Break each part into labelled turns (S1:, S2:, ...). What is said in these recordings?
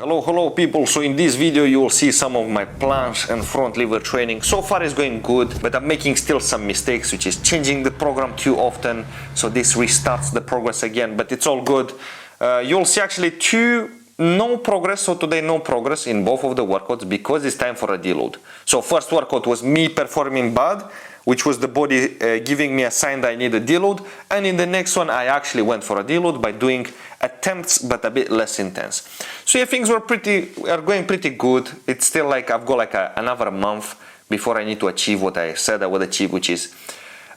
S1: Hello people, so in this video you will see some of my planche and front lever training. So far it's going good, but I'm making still some mistakes, which is changing the program too often, so this restarts the progress again, but it's all good. You'll see actually no progress, so today no progress in both of the workouts because it's time for a deload. So first workout was me performing bad, which was the body giving me a sign that I need a deload, and in the next one I actually went for a deload by doing attempts but a bit less intense. So yeah, things are going pretty good. It's still like I've got like another month before I need to achieve what I said I would achieve, which is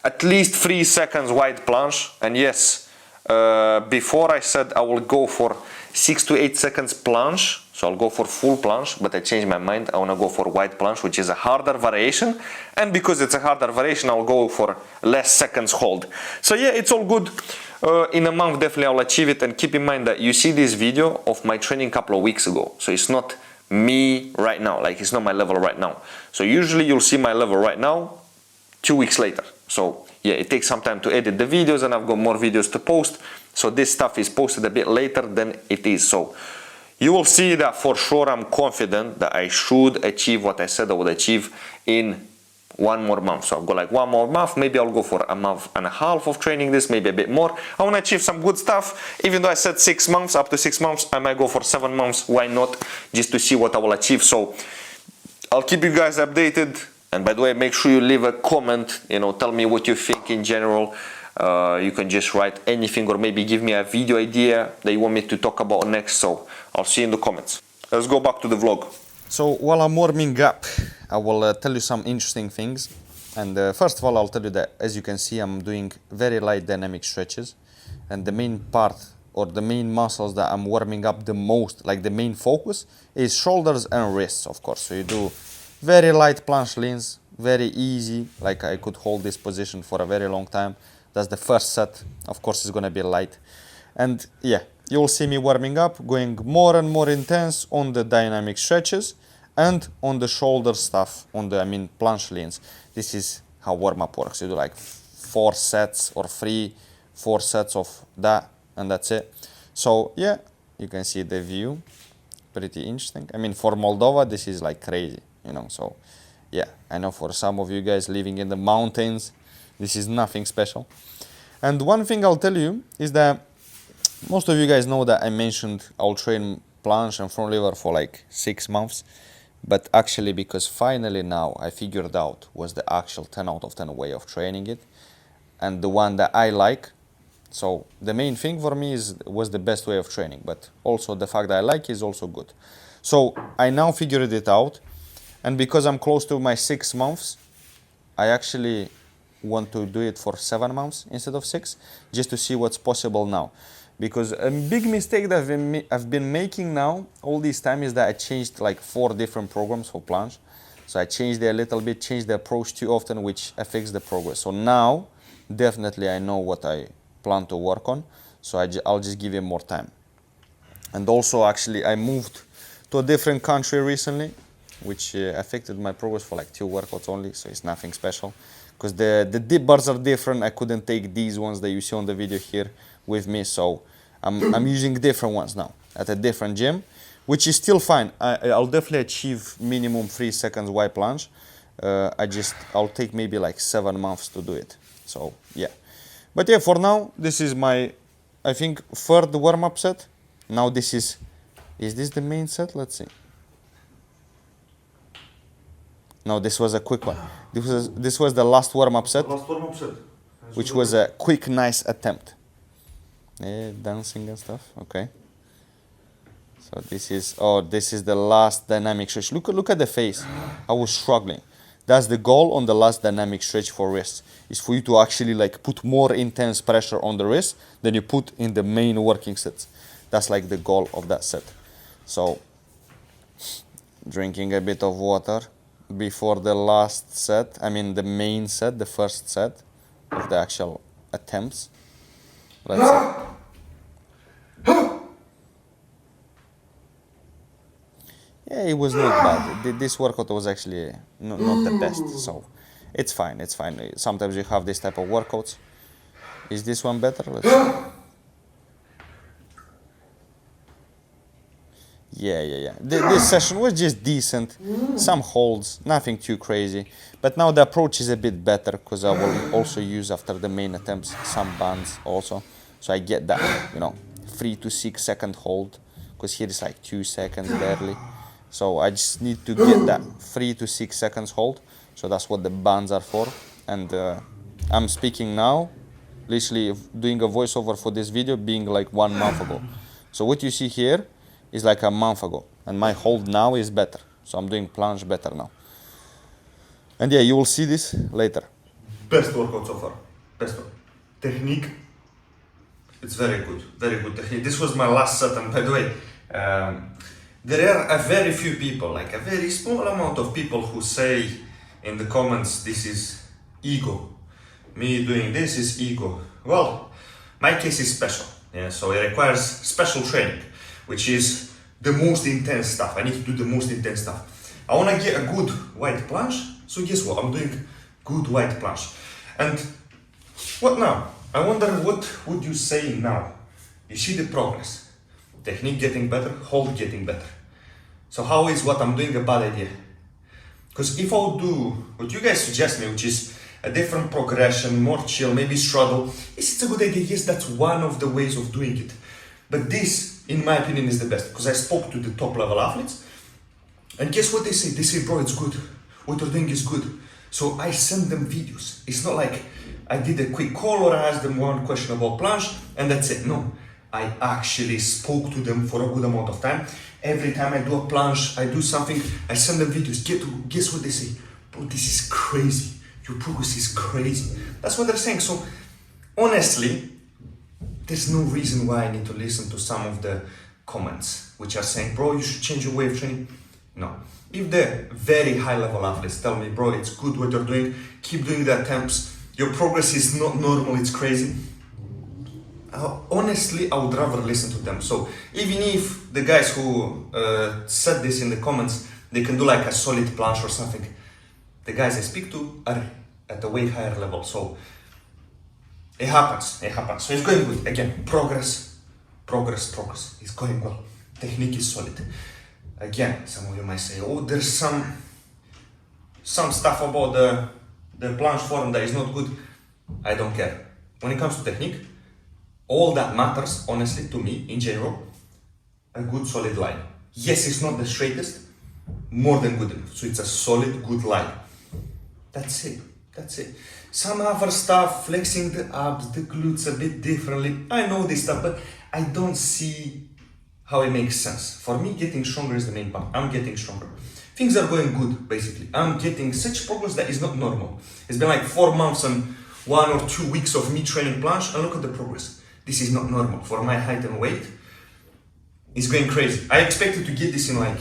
S1: at least 3 seconds wide planche. And yes, before I said I will go for 6 to 8 seconds planche, so I'll go for full planche, but I changed my mind. I want to go for wide planche, which is a harder variation, and because it's a harder variation I'll go for less seconds hold. So yeah, it's all good. In a month definitely I'll achieve it, and keep in mind that you see this video of my training a couple of weeks ago, so it's not me right now, like it's not my level right now. So usually you'll see my level right now 2 weeks later. So yeah, it takes some time to edit the videos, and I've got more videos to post, so this stuff is posted a bit later than it is. So you will see that for sure I'm confident that I should achieve what I said I would achieve in 1 more month. So I've got like 1 more month, maybe I'll go for a month and a half of training this, maybe a bit more. I want to achieve some good stuff. Even though I said 6 months, up to 6 months, I might go for 7 months, why not, just to see what I will achieve. So I'll keep you guys updated. And by the way, make sure you leave a comment, tell me what you think in general. You can just write anything, or maybe give me a video idea that you want me to talk about next. So I'll see you in the comments. Let's go back to the vlog. So while I'm warming up, I will tell you some interesting things. And first of all, I'll tell you that, as you can see, I'm doing very light dynamic stretches. And the main part, or the main muscles that I'm warming up the most, like the main focus, is shoulders and wrists, of course. So you do very light planche leans, very easy, like I could hold this position for a very long time. That's the first set. Of course, it's going to be light. And yeah, you'll see me warming up, going more and more intense on the dynamic stretches and on the shoulder stuff, planche leans. This is how warm-up works. You do like 4 sets or 4 sets of that, and that's it. So yeah, you can see the view, pretty interesting. For Moldova, this is like crazy, so yeah, I know for some of you guys living in the mountains, this is nothing special. And one thing I'll tell you is that most of you guys know that I mentioned I'll train planche and front lever for like 6 months, but actually, because finally now I figured out was the actual 10 out of 10 way of training it, and the one that I like. So the main thing for me was the best way of training, but also the fact that I like is also good. So I now figured it out, and because I'm close to my 6 months, I actually want to do it for 7 months instead of 6, just to see what's possible now. Because a big mistake that I've been making now all this time is that I changed like 4 different programs for planche. So I changed it a little bit, changed the approach too often, which affects the progress. So now definitely I know what I plan to work on, so I'll just give it more time. And also, actually, I moved to a different country recently, which affected my progress for like 2 workouts only, so it's nothing special. Because the dip bars are different, I couldn't take these ones that you see on the video here with me, so I'm using different ones now at a different gym, which is still fine. I'll definitely achieve minimum 3 seconds wide planche. I'll take maybe like 7 months to do it, so yeah. But yeah, for now, this is my, I think, 3rd warm-up set. Now this is this the main set? Let's see. No, this was a quick one. This was the last warm-up set.
S2: Last warm-up set.
S1: Which was a quick, nice attempt. Yeah, dancing and stuff. Okay. So this is the last dynamic stretch. Look at the face. I was struggling. That's the goal on the last dynamic stretch for wrists. Is for you to actually like put more intense pressure on the wrist than you put in the main working sets. That's like the goal of that set. So drinking a bit of water before the last set, the main set, the first set of the actual attempts. Let's see. Yeah, it was not bad. This workout was actually not the best, so it's fine, it's fine. Sometimes you have this type of workouts. Is this one better? Let's see.
S2: Yeah. This session was just decent. Some holds, nothing too crazy. But now the approach is a bit better because I will also use after the main attempts some bands also. So I get that, 3 to 6 second hold, because here is like 2 seconds barely. So I just need to get that 3 to 6 seconds hold. So that's what the bands are for. And I'm speaking now, literally doing a voiceover for this video being like 1 month ago. So what you see here is like a month ago, and my hold now is better. So I'm doing planche better now. And yeah, you will see this later.
S3: Best workout so far. Best one. Technique, it's very good technique. This was my last set, and by the way, there are a very few people, like a very small amount of people who say in the comments, this is ego. Me doing this is ego. Well, my case is special, yeah, so it requires special training, which is the most intense stuff. I need to do the most intense stuff. I want to get a good wide planche, so guess what? I'm doing good wide planche. And what now? I wonder what would you say now? You see the progress. Technique getting better, hold getting better. So how is what I'm doing a bad idea? Because if I would do what you guys suggest me, which is a different progression, more chill, maybe straddle, it's a good idea. Yes, that's one of the ways of doing it. But this, in my opinion, is the best, because I spoke to the top level athletes, and guess what they say? They say, bro, it's good. What you're doing is good. So I send them videos. It's not like I did a quick call or I asked them one question about planche and that's it. No, I actually spoke to them for a good amount of time. Every time I do a planche, I do something, I send them videos. Guess what they say? Bro, this is crazy. Your progress is crazy. That's what they're saying. So honestly, there's no reason why I need to listen to some of the comments which are saying, bro, you should change your way of training. No. If the very high level athletes tell me, bro, it's good what you're doing, keep doing the attempts, your progress is not normal, it's crazy. Honestly, I would rather listen to them. So even if the guys who said this in the comments, they can do like a solid planche or something, the guys I speak to are at a way higher level. So it happens. So it's going good. Again, progress. It's going well. Technique is solid. Again, some of you might say, oh, there's some stuff about the planche form that is not good. I don't care. When it comes to technique, all that matters, honestly, to me, in general, a good solid line. Yes, it's not the straightest, more than good enough. So it's a solid, good line. That's it. Some other stuff, flexing the abs, the glutes a bit differently. I know this stuff, but I don't see how it makes sense. For me, getting stronger is the main part. I'm getting stronger. Things are going good, basically. I'm getting such progress that is not normal. It's been like 4 months and 1 or 2 weeks of me training planche, and look at the progress. This is not normal. For my height and weight, it's going crazy. I expected to get this in like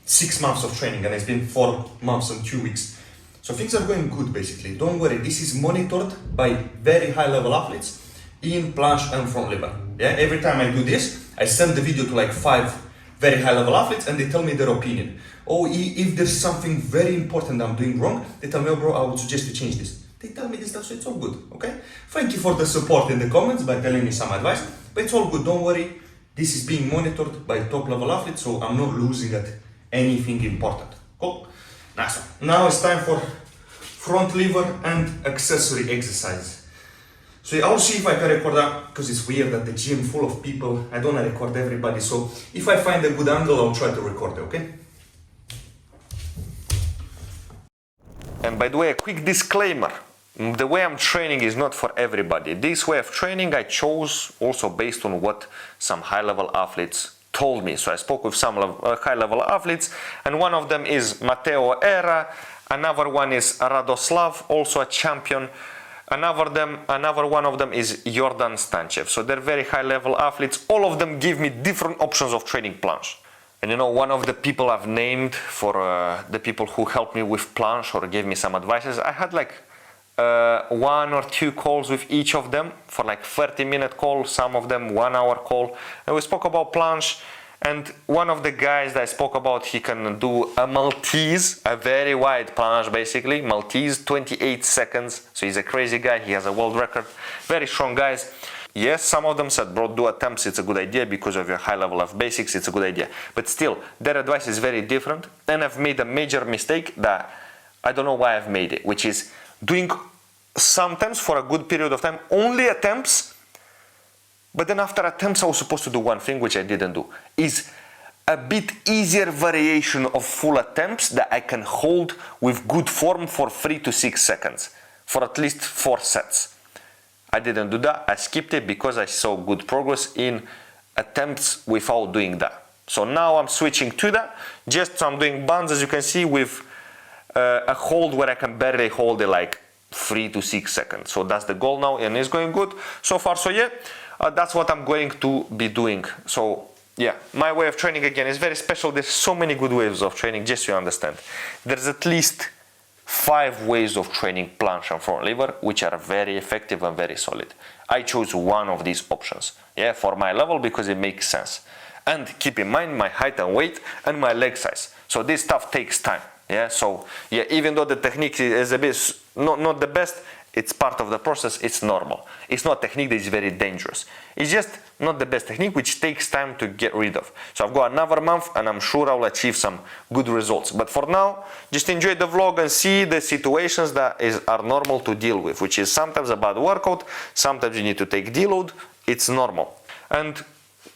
S3: 6 months of training, and it's been 4 months and 2 weeks. So things are going good, basically. Don't worry, this is monitored by very high level athletes in planche and front lever. Yeah, every time I do this, I send the video to like 5 very high level athletes and they tell me their opinion. Oh, if there's something very important I'm doing wrong, they tell me, oh bro, I would suggest you change this. They tell me this stuff, so it's all good, okay? Thank you for the support in the comments by telling me some advice, but it's all good, don't worry. This is being monitored by top level athletes, so I'm not losing at anything important. Cool? Nice one. Now it's time for front lever and accessory exercises. So I'll see if I can record that, because it's weird that the gym full of people, I don't want to record everybody, so if I find a good angle, I'll try to record it, okay?
S1: And by the way, a quick disclaimer. The way I'm training is not for everybody. This way of training I chose also based on what some high-level athletes told me. So I spoke with some high-level athletes, and one of them is Matteo Era, another one is Radoslav, also a champion. Another one of them is Jordan Stanchev. So they're very high-level athletes. All of them give me different options of training planche. And you know, one of the people I've named for the people who helped me with planche or gave me some advices, I had like 1 or 2 calls with each of them for like 30-minute call, some of them 1-hour call, and we spoke about planche. And one of the guys that I spoke about, he can do a Maltese, a very wide planche basically, Maltese, 28 seconds, so he's a crazy guy, he has a world record, very strong guys. Yes, some of them said, bro, do attempts, it's a good idea because of your high level of basics, it's a good idea. But still, their advice is very different. And I've made a major mistake that I don't know why I've made it, which is doing sometimes for a good period of time, only attempts. But then after attempts, I was supposed to do one thing, which I didn't do, is a bit easier variation of full attempts that I can hold with good form for 3 to 6 seconds, for at least 4 sets. I didn't do that, I skipped it because I saw good progress in attempts without doing that. So now I'm switching to that, just I'm doing bands, as you can see, with a hold where I can barely hold it like 3 to 6 seconds. So that's the goal now, and it's going good so far. So yeah, that's what I'm going to be doing. So yeah, my way of training again is very special. There's so many good ways of training, just so you understand. There's at least 5 ways of training planche and front lever, which are very effective and very solid. I chose one of these options, yeah, for my level because it makes sense. And keep in mind my height and weight and my leg size. So this stuff takes time, yeah. So yeah, even though the technique is a bit not the best, it's part of the process, it's normal. It's not a technique that is very dangerous. It's just not the best technique, which takes time to get rid of. So I've got another month and I'm sure I'll achieve some good results. But for now, just enjoy the vlog and see the situations that are normal to deal with, which is sometimes a bad workout, sometimes you need to take deload, it's normal. And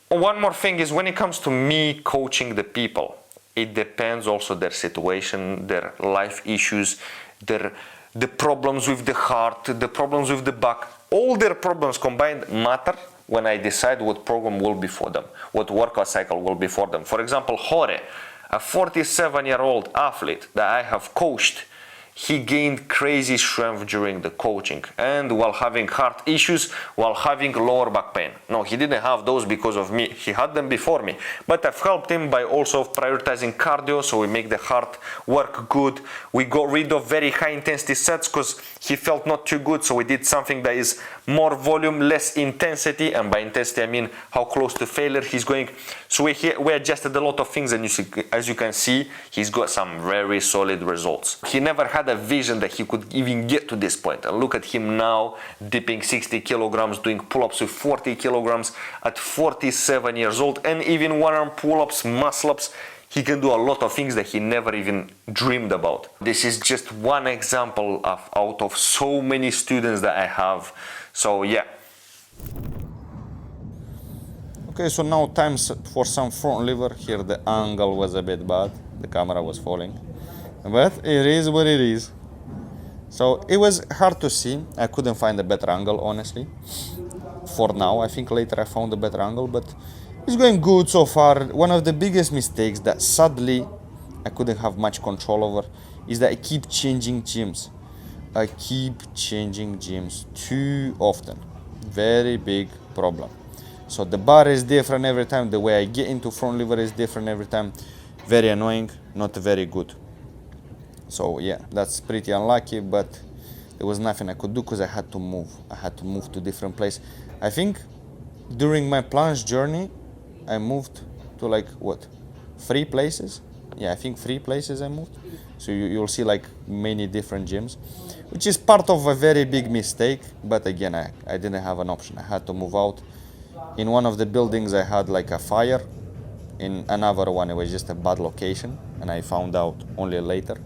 S1: one more thing is when it comes to me coaching the people, it depends also their situation, their life issues, the problems with the heart, the problems with the back, all their problems combined matter when I decide what program will be for them, what workout cycle will be for them. For example, Jorge, a 47-year-old athlete that I have coached, he gained crazy strength during the coaching and while having heart issues, while having lower back pain. No, he didn't have those because of me, he had them before me. But I've helped him by also prioritizing cardio, so we make the heart work good. We got rid of very high intensity sets because he felt not too good, so we did something that is more volume, less intensity, and by intensity I mean how close to failure he's going. So we adjusted a lot of things, and as you can see, he's got some very solid results. He never had a vision that he could even get to this point, and look at him now, dipping 60 kilograms, doing pull-ups with 40 kilograms at 47 years old, and even one-arm pull-ups, muscle-ups. He can do a lot of things that he never even dreamed about. This is just one example out of so many students that I have. So yeah.
S2: Okay, so now time for some front lever. Here the angle was a bit bad, the camera was falling, but it is what it is. So it was hard to see, I couldn't find a better angle honestly. For now, I think later I found a better angle, but it's going good so far. One of the biggest mistakes that sadly I couldn't have much control over is that I keep changing gyms. I keep changing gyms too often. Very big problem. So the bar is different every time, the way I get into front lever is different every time. Very annoying, not very good. So yeah, that's pretty unlucky, but there was nothing I could do because I had to move. I had to move to different place. I think during my planche journey, I moved to like what, 3 places? Yeah, I think 3 places I moved. So you'll see like many different gyms, which is part of a very big mistake. But again, I didn't have an option. I had to move out. In one of the buildings I had like a fire. In another one it was just a bad location, and I found out only later.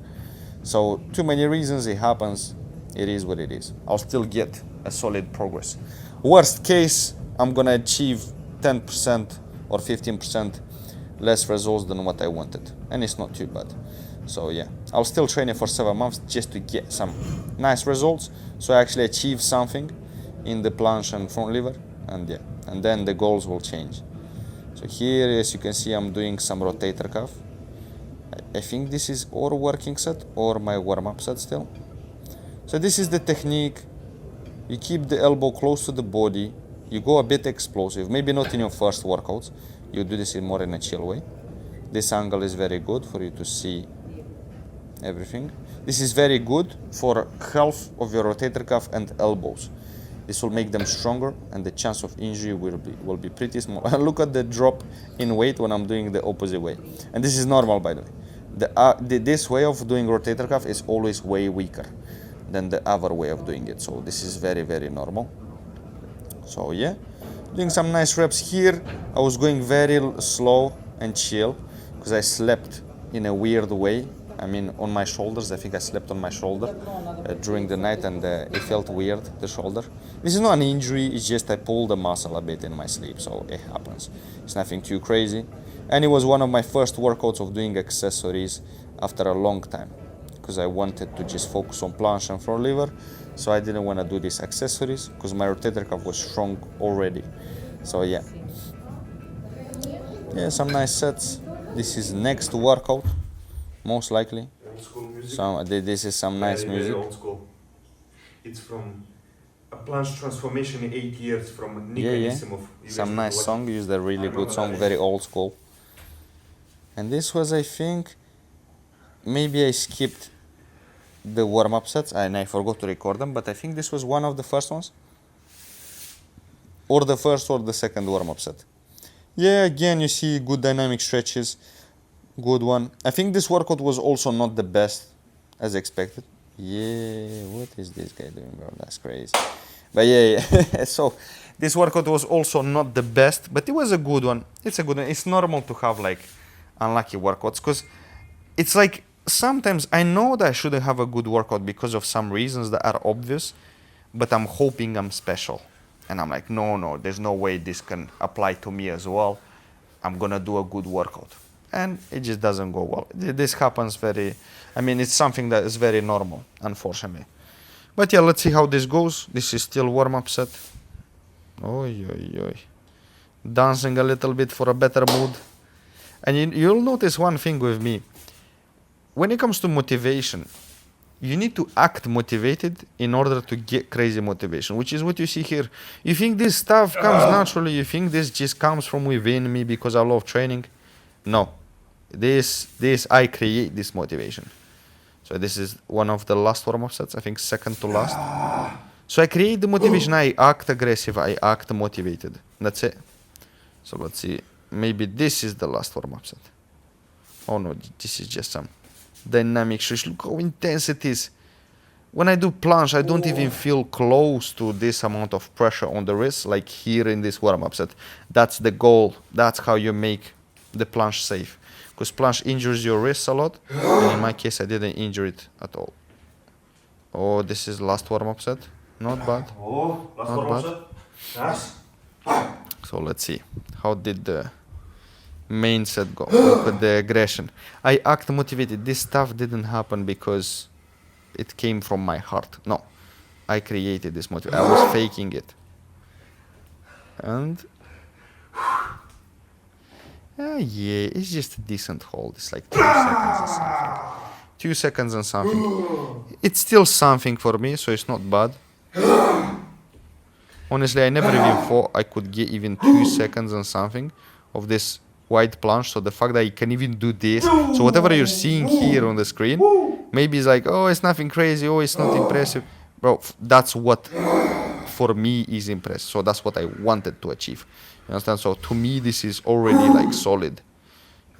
S2: So too many reasons, it happens. It is what it is. I'll still get a solid progress. Worst case, I'm gonna achieve 10% or 15% less results than what I wanted, and it's not too bad. So yeah, I'll still train it for 7 months just to get some nice results, so I actually achieve something in the planche and front lever, and yeah, and then the goals will change. So here, as you can see, I'm doing some rotator cuff. I think this is or working set or my warm-up set still. So this is the technique. You keep the elbow close to the body, you go a bit explosive, maybe not in your first workouts, you do this in more in a chill way. This angle is very good for you to see everything. This is very good for health of your rotator cuff and elbows. This will make them stronger, and the chance of injury will be pretty small. Look at the drop in weight when I'm doing the opposite way. And this is normal, by the way. This way of doing rotator cuff is always way weaker than the other way of doing it. So this is very, very normal. So yeah, doing some nice reps here. I was going very slow and chill because I slept in a weird way. I mean, on my shoulders. I think I slept on my shoulder during the night, and it felt weird, the shoulder. This is not an injury, it's just I pulled a muscle a bit in my sleep, so it happens. It's nothing too crazy. And it was one of my first workouts of doing accessories after a long time, because I wanted to just focus on planche and front lever, so I didn't want to do these accessories because my rotator cuff was strong already. So yeah, some nice sets. This is next workout, most likely.
S3: Old school music.
S2: So this is some nice
S3: Very,
S2: music.
S3: very old school. It's from a Planche transformation in 8 years from Nick
S2: Yeah.
S3: Anisimov. You guys
S2: Some
S3: need
S2: nice
S3: to watch
S2: song,
S3: it.
S2: used a really
S3: I
S2: good
S3: remember
S2: song,
S3: that.
S2: very old school. And this was, I think, maybe I skipped the warm-up sets and I forgot to record them, but I think this was one of the first ones. Or the first or the second warm-up set. Yeah, again, you see good dynamic stretches. Good one. I think this workout was also not the best, as expected. Yeah, what is this guy doing, bro? That's crazy. But yeah. So this workout was also not the best, but it was a good one. It's a good one. It's normal to have like unlucky workouts, because it's like sometimes I know that I shouldn't have a good workout because of some reasons that are obvious, but I'm hoping I'm special. And I'm like, no, there's no way this can apply to me as well. I'm gonna do a good workout. And it just doesn't go well. This happens it's something that is very normal, unfortunately. But yeah, let's see how this goes. This is still warm-up set. Oi. Dancing a little bit for a better mood. And you'll notice one thing with me. When it comes to motivation, you need to act motivated in order to get crazy motivation, which is what you see here. You think this stuff comes naturally, you think this just comes from within me because I love training. No. This I create this motivation. So this is one of the last warm-up sets, I think second to last. So I create the motivation, I act aggressive, I act motivated. That's it. So let's see. Maybe this is the last warm-up set. Oh no, this is just some dynamic stretch. Look how intense it is. When I do planche, I don't even feel close to this amount of pressure on the wrist, like here in this warm-up set. That's the goal. That's how you make the planche safe. Because planche injures your wrists a lot, and in my case, I didn't injure it at all. Oh, this is last warm-up set. Not bad.
S3: Oh, last
S2: Not
S3: warm-up
S2: bad.
S3: set. Nice.
S2: So let's see. How did the main set go? Look at the aggression. I act motivated. This stuff didn't happen because it came from my heart. No. I created this motivation. I was faking it. And yeah, it's just a decent hold. It's like 2 seconds and something. 2 seconds and something. It's still something for me, so it's not bad. Honestly, I never even thought I could get even 2 seconds and something of this wide planche. So the fact that you can even do this, so whatever you're seeing here on the screen, maybe it's like, oh, it's nothing crazy, oh, it's not impressive. Bro, that's what for me is impressive. So that's what I wanted to achieve. You understand? So to me, this is already like solid.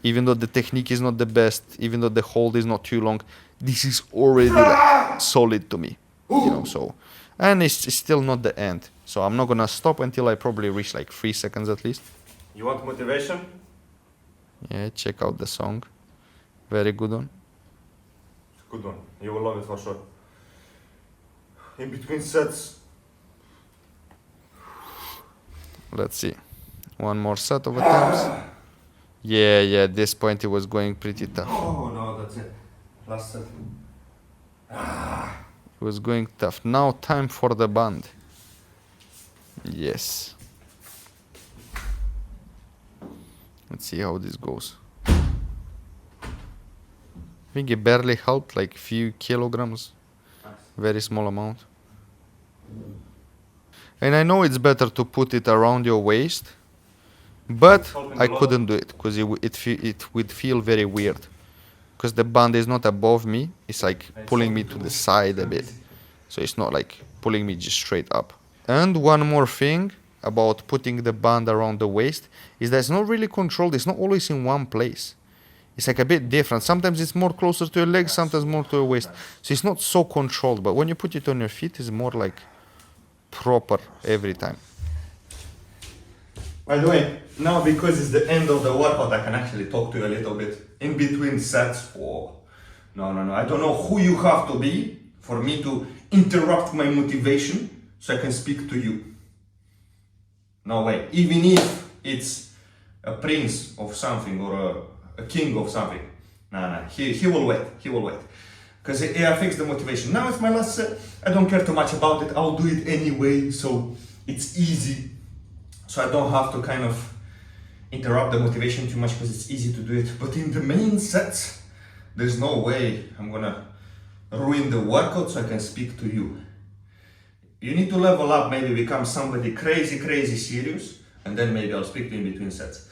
S2: Even though the technique is not the best, even though the hold is not too long, this is already like solid to me. So, and it's still not the end. So I'm not gonna stop until I probably reach like 3 seconds at least.
S3: You want motivation?
S2: Yeah, check out the song. Very good one.
S3: Good one. You will love it for sure. In between sets.
S2: Let's see. One more set of attempts. Yeah, at this point it was going pretty tough.
S3: Oh no, that's it. Last set.
S2: It was going tough. Now time for the band. Yes. Let's see how this goes. I think it barely helped, like few kilograms. Very small amount. And I know it's better to put it around your waist, but I couldn't do it because it would feel very weird. Because the band is not above me, it's like pulling me to the side a bit. So it's not like pulling me just straight up. And one more thing about putting the band around the waist is that it's not really controlled, it's not always in one place. It's like a bit different. Sometimes it's more closer to your legs, sometimes more to your waist. So it's not so controlled, but when you put it on your feet, it's more like proper every time.
S3: By the way, now because it's the end of the workout, I can actually talk to you a little bit in between sets. Oh, no. I don't know who you have to be for me to interrupt my motivation so I can speak to you. No way. Even if it's a prince of something or a king of something. Nah. He will wait. Because it affects the motivation. Now it's my last set. I don't care too much about it. I'll do it anyway, so it's easy. So I don't have to kind of interrupt the motivation too much because it's easy to do it. But in the main sets, there's no way I'm gonna ruin the workout so I can speak to you. You need to level up, maybe become somebody crazy serious, and then maybe I'll speak to you in between sets.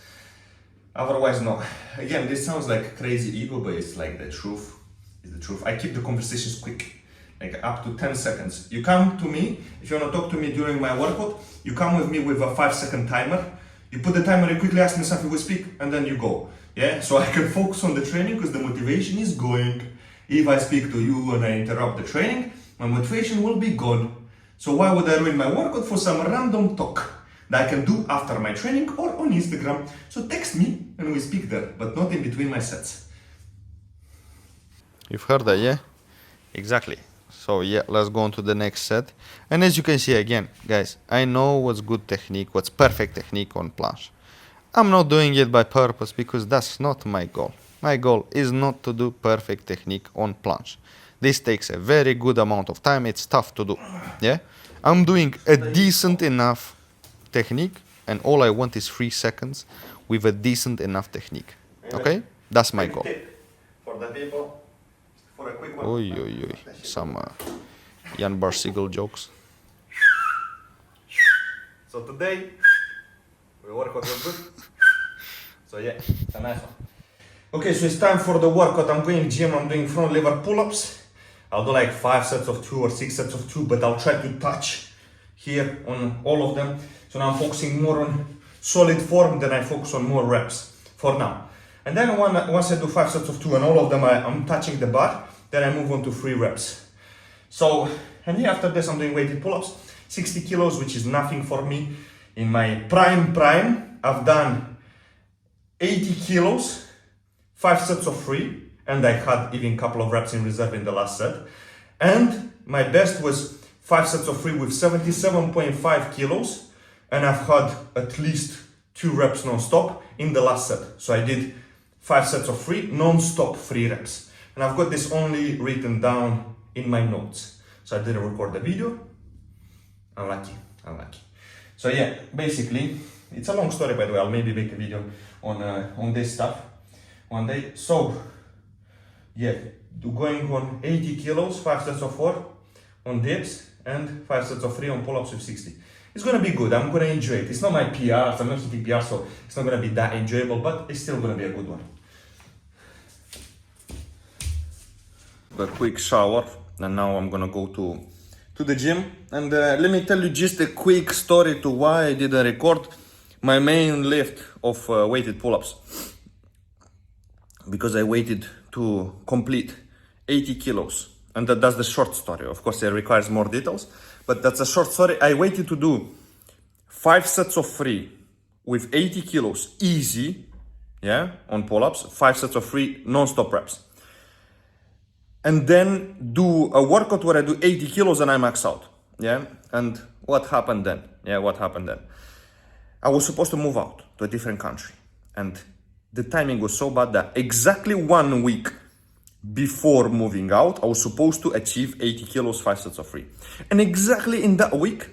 S3: Otherwise, no. Again, this sounds like crazy ego, but it's like the truth. It's the truth. I keep the conversations quick, like up to 10 seconds. You come to me, if you want to talk to me during my workout, you come with me with a 5-second timer. You put the timer, you quickly ask me something, we speak, and then you go. Yeah, so I can focus on the training because the motivation is going. If I speak to you and I interrupt the training, my motivation will be gone. So why would I ruin my workout for some random talk that I can do after my training or on Instagram? So text me and we speak there, but not in between my sets.
S2: You've heard that, yeah? Exactly. So yeah, let's go on to the next set. And as you can see again, guys, I know what's good technique, what's perfect technique on planche. I'm not doing it by purpose because that's not my goal. My goal is not to do perfect technique on planche. This takes a very good amount of time. It's tough to do. Yeah, I'm doing a decent enough technique, and all I want is 3 seconds with a decent enough technique. Okay, that's my goal.
S3: For the people, for a quick one.
S2: Oi. Some Jan Barsigel jokes.
S3: So today, we workout was good. So yeah, it's a nice one. Okay, so it's time for the workout. I'm going gym, I'm doing front lever pull-ups. I'll do like 5 sets of 2 or 6 sets of 2, but I'll try to touch here on all of them. So now I'm focusing more on solid form, then I focus on more reps for now. And then once I do 5 sets of 2 and all of them I'm touching the bar, then I move on to 3 reps. So, and here after this I'm doing weighted pull-ups, 60 kilos, which is nothing for me. In my prime, I've done 80 kilos, 5 sets of 3, and I had even a couple of reps in reserve in the last set. And my best was 5 sets of 3 with 77.5 kilos, and I've had at least 2 reps non-stop in the last set. So I did 5 sets of 3, non-stop 3 reps. And I've got this only written down in my notes. So I didn't record the video. Unlucky. So yeah, basically, it's a long story by the way. I'll maybe make a video on this stuff one day. So yeah, going on 80 kilos, 5 sets of 4 on dips and 5 sets of 3 on pull-ups with 60. It's gonna be good, I'm gonna enjoy it. It's not my PRs, I'm not hitting PRs, so it's not gonna be that enjoyable, but it's still gonna be a good one. A quick shower, and now I'm gonna go to the gym. And let me tell you just a quick story to why I didn't record my main lift of weighted pull-ups. Because I waited to complete 80 kilos. And that's the short story. Of course, it requires more details, but that's a short story. I waited to do 5 sets of 3 with 80 kilos easy, yeah, on pull-ups, 5 sets of 3 non-stop reps. And then do a workout where I do 80 kilos and I max out, yeah? And what happened then? I was supposed to move out to a different country. And the timing was so bad that exactly 1 week before moving out, I was supposed to achieve 80 kilos, 5 sets of 3. And exactly in that week,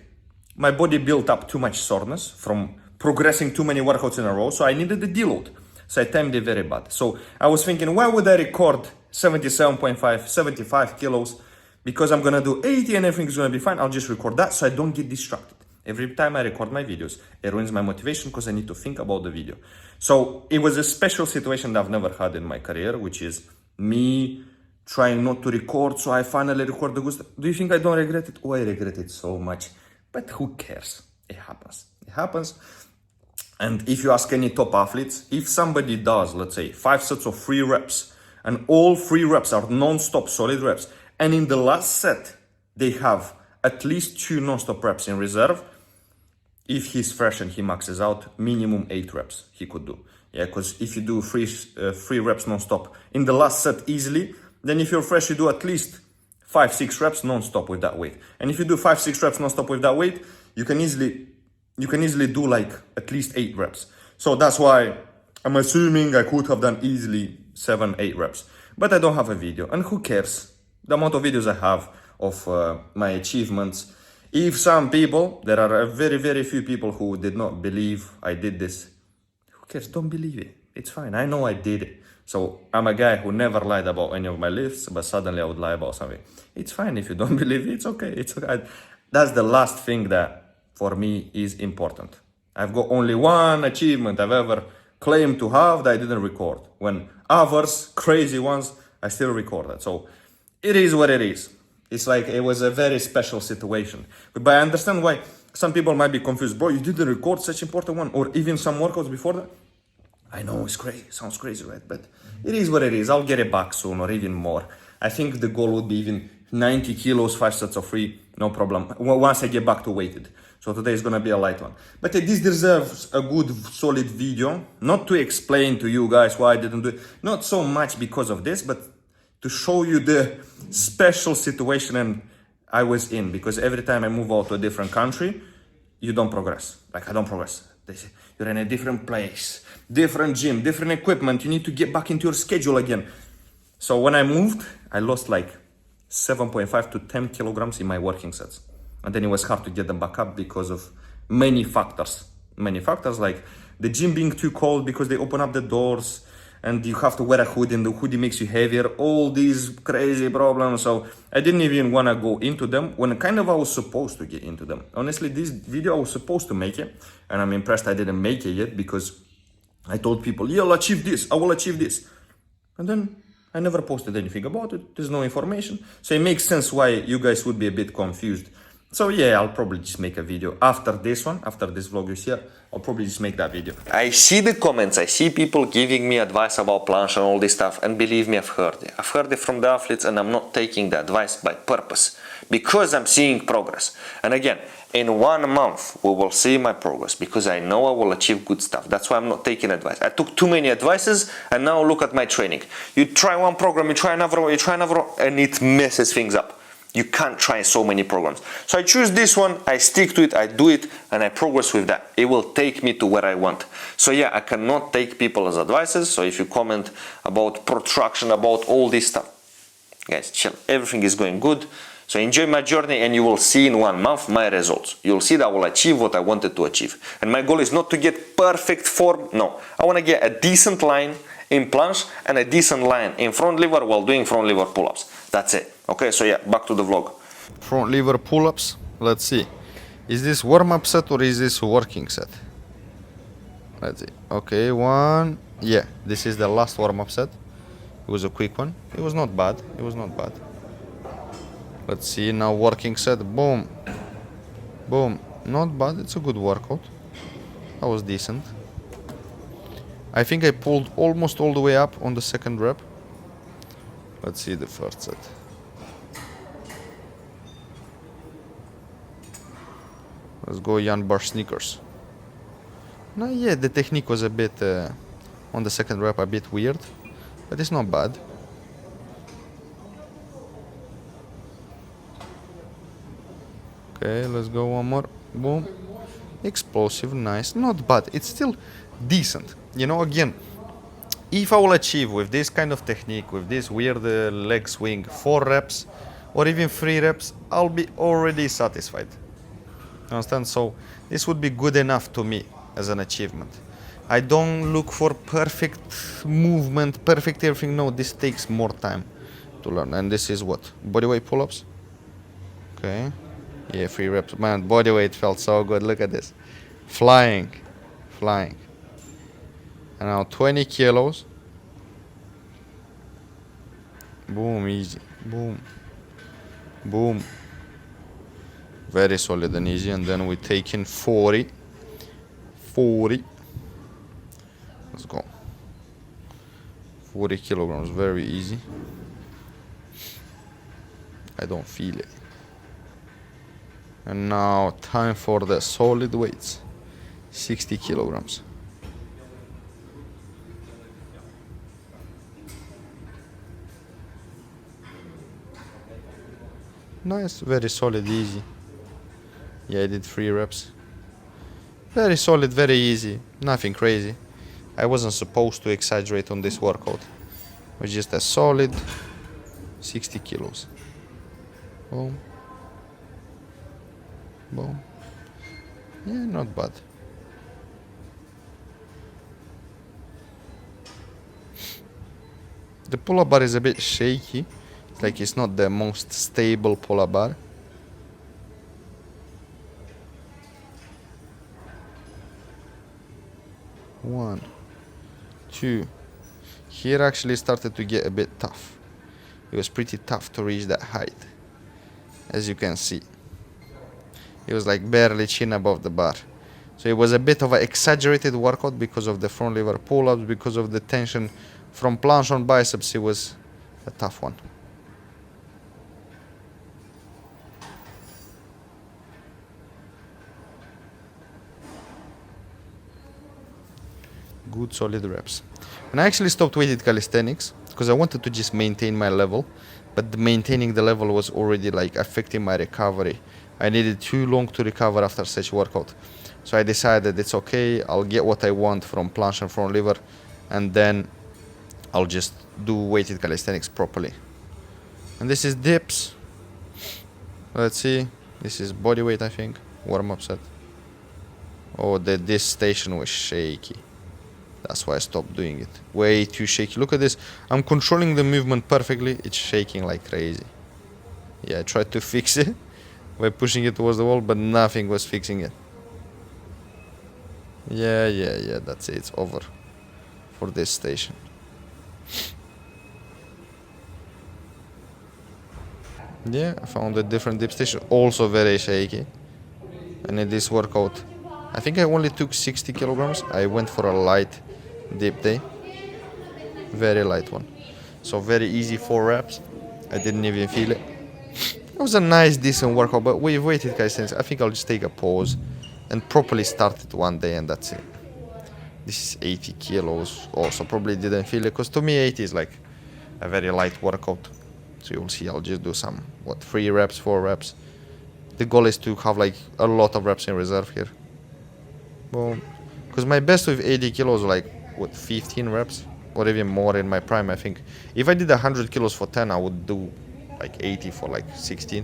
S3: my body built up too much soreness from progressing too many workouts in a row. So I needed a deload. So I timed it very bad. So I was thinking, why would I record 77.5, 75 kilos? Because I'm gonna do 80 and everything's gonna be fine. I'll just record that so I don't get distracted. Every time I record my videos, it ruins my motivation because I need to think about the video. So it was a special situation that I've never had in my career, which is me trying not to record, so I finally record the good stuff. Do you think I don't regret it? Oh, I regret it so much. But who cares? It happens. And if you ask any top athletes, if somebody does, let's say, 5 sets of 3 reps, and all 3 reps are non-stop solid reps, and in the last set, they have at least 2 non-stop reps in reserve,
S2: if he's fresh and he maxes out, minimum 8 reps he could do. Yeah, because if you do three reps non-stop in the last set easily, then if you're fresh, you do at least 5-6 reps non-stop with that weight. And if you do 5-6 reps non-stop with that weight, you can easily do like at least 8 reps. So that's why I'm assuming I could have done easily 7-8 reps. But I don't have a video, and who cares? The amount of videos I have of my achievements. If some people, there are a very few people who did not believe I did this, who cares? Don't believe it. It's fine. I know I did it. So I'm a guy who never lied about any of my lifts, but suddenly I would lie about something. It's fine if you don't believe it. It's okay. It's okay. That's the last thing that for me is important. I've got only one achievement I've ever claimed to have that I didn't record. When others, crazy ones, I still recorded. So it is what it is. It's like it was a very special situation. But I understand why some people might be confused. Bro, you didn't record such important one, or even some workouts before that. I know it's crazy, sounds crazy, right? But it is what it is. I'll get it back soon, or even more. I think the goal would be even 90 kilos, 5 sets of free, no problem. Once I get back to weighted. So today is gonna be a light one. But this deserves a good, solid video. Not to explain to you guys why I didn't do it. Not so much because of this, but to show you the special situation I was in. Because every time I move out to a different country, you don't progress. Like I don't progress. They say, you're in a different place, different gym, different equipment. You need to get back into your schedule again. So when I moved, I lost like 7.5 to 10 kilograms in my working sets. And then it was hard to get them back up because of many factors. Many factors like the gym being too cold because they open up the doors and you have to wear a hoodie and the hoodie makes you heavier. All these crazy problems. So I didn't even want to go into them when kind of I was supposed to get into them. Honestly, this video I was supposed to make it. And I'm impressed I didn't make it yet because I told people, yeah, I'll achieve this. I will achieve this. And then I never posted anything about it. There's no information. So it makes sense why you guys would be a bit confused. So yeah, I'll probably just make a video after this one, after this vlog is here. I'll probably just make that video.
S1: I see the comments, I see people giving me advice about planche and all this stuff, and believe me, I've heard it. I've heard it from the athletes, and I'm not taking the advice by purpose because I'm seeing progress. And again, in 1 month we will see my progress because I know I will achieve good stuff. That's why I'm not taking advice. I took too many advices, and now look at my training. You try one program, you try another one, and it messes things up. You can't try so many programs. So I choose this one, I stick to it, I do it, and I progress with that. It will take me to where I want. So yeah, I cannot take people as advices. So if you comment about protraction, about all this stuff, guys, chill. Everything is going good. So enjoy my journey and you will see in 1 month my results. You'll see that I will achieve what I wanted to achieve. And my goal is not to get perfect form. No, I want to get a decent line in planche and a decent line in front lever while doing front lever pull-ups. That's it. Okay, so yeah, back to the vlog.
S2: Front lever pull-ups. Let's see. Is this warm-up set or is this working set? Let's see. Okay, one. Yeah, this is the last warm-up set. It was a quick one. It was not bad. It was not bad. Let's see now working set. Boom. Boom. Not bad. It's a good workout. That was decent. I think I pulled almost all the way up on the second rep. Let's see the first set. Let's go Jan Bar sneakers. Now yeah, the technique was a bit on the second rep a bit weird, but it's not bad. Okay, let's go one more. Boom. Explosive, nice. Not bad. It's still decent. You know, again, if I will achieve with this kind of technique, with this weird leg swing, 4 reps or even 3 reps, I'll be already satisfied. Understand? So this would be good enough to me as an achievement. I don't look for perfect movement, perfect everything. No, this takes more time to learn. And this is what? Bodyweight pull-ups? Okay. Yeah, 3 reps. Man, bodyweight felt so good. Look at this. Flying. Flying. And now 20 kilos. Boom, easy. Boom. Boom. Very solid and easy. And then we take in 40. 40. Let's go. 40 kilograms. Very easy. I don't feel it. And now time for the solid weights. 60 kilograms. Nice, very solid, easy. Yeah, I did 3 reps. Very solid, very easy, nothing crazy. I wasn't supposed to exaggerate on this workout. It was just a solid 60 kilos. Boom. Boom. Yeah, not bad. The pull-up bar is a bit shaky. It's like it's not the most stable pull-up bar. One, two. Here actually started to get a bit tough. It was pretty tough to reach that height, as you can see. It was like barely chin above the bar. So it was a bit of an exaggerated workout because of the front lever pull-ups, because of the tension from planche on biceps. It was a tough one. Good solid reps. And I actually stopped weighted calisthenics because I wanted to just maintain my level, but maintaining the level was already like affecting my recovery. I needed too long to recover after such workout. So I decided it's okay, I'll get what I want from planche and front lever, and then I'll just do weighted calisthenics properly. And this is dips. Let's see, this is body weight, I think, warm-up set. Oh, this station was shaky. That's why I stopped doing it. Way too shaky. Look at this. I'm controlling the movement perfectly. It's shaking like crazy. Yeah, I tried to fix it by pushing it towards the wall, but nothing was fixing it. Yeah, that's it. It's over for this station. Yeah, I found a different dip station. Also very shaky. And in this workout, I think I only took 60 kilograms. I went for a light dip day. Very light one. So very easy 4 reps. I didn't even feel it. It was a nice, decent workout, but with weighted calisthenics, I think I'll just take a pause and properly start it one day, and that's it. This is 80 kilos. Also probably didn't feel it, because to me 80 is like a very light workout. So you'll see, I'll just do some, 3 reps, 4 reps. The goal is to have like a lot of reps in reserve here. Boom. Because my best with 80 kilos was like, 15 reps? Or even more in my prime, I think. If I did 100 kilos for 10, I would do like 80 for like 16.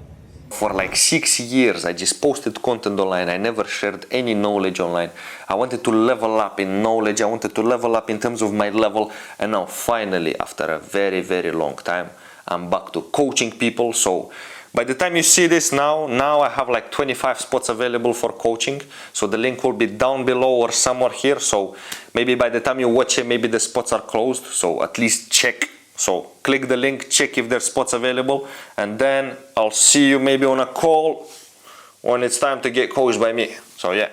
S1: For like 6 years, I just posted content online. I never shared any knowledge online. I wanted to level up in knowledge. I wanted to level up in terms of my level. And now finally, after a very, very long time, I'm back to coaching people. So by the time you see this now I have like 25 spots available for coaching. So the link will be down below or somewhere here. So maybe by the time you watch it, maybe the spots are closed. So at least check. So click the link, check if there's spots available, and then I'll see you maybe on a call when it's time to get coached by me. So yeah.